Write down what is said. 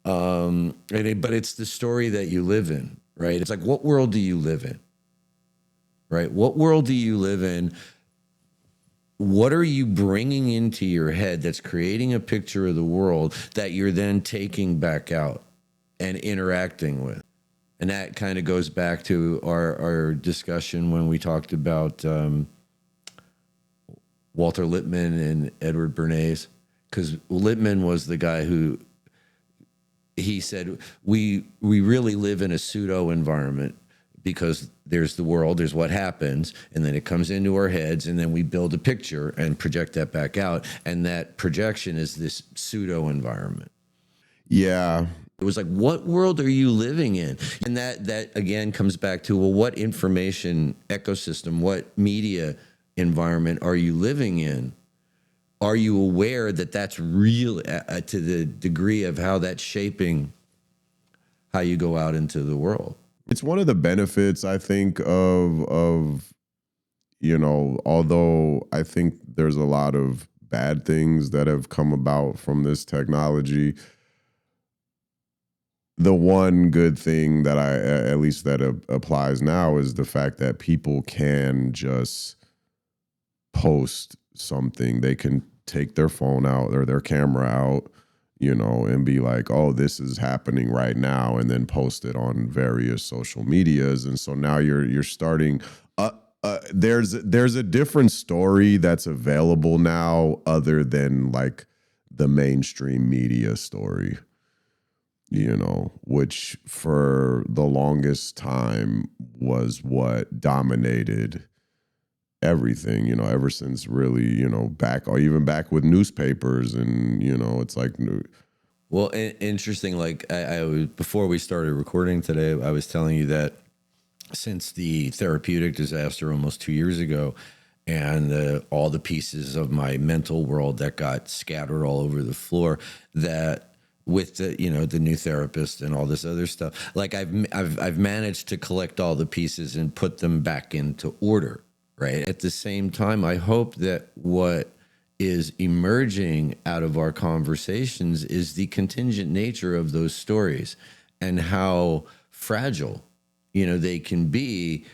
But it's the story that you live in, right? It's like, what world do you live in, right? What world do you live in? What are you bringing into your head that's creating a picture of the world that you're then taking back out and interacting with? And that kind of goes back to our discussion when we talked about Walter Lippmann and Edward Bernays, because Lippmann was the guy who he said we really live in a pseudo environment because there's the world, there's what happens, and then it comes into our heads, and then we build a picture and project that back out, and that projection is this pseudo environment. Yeah. It was like, what world are you living in? And that again comes back to, well, what information ecosystem, what media environment are you living in? Are you aware that that's real to the degree of how that's shaping how you go out into the world? It's one of the benefits, I think, of although I think there's a lot of bad things that have come about from this technology, the one good thing that at least that applies now is the fact that people can just post something. They can take their phone out or their camera out, and be like, oh, this is happening right now, and then post it on various social medias. And so now you're starting, there's a different story that's available now other than like the mainstream media story, which for the longest time was what dominated everything, ever since really, back or even back with newspapers. And, it's like, well, interesting. Like I was, before we started recording today, I was telling you that since the therapeutic disaster almost 2 years ago, and all the pieces of my mental world that got scattered all over the floor, that with the new therapist and all this other stuff, like I've managed to collect all the pieces and put them back into order. Right. At the same time, I hope that what is emerging out of our conversations is the contingent nature of those stories and how fragile, they can be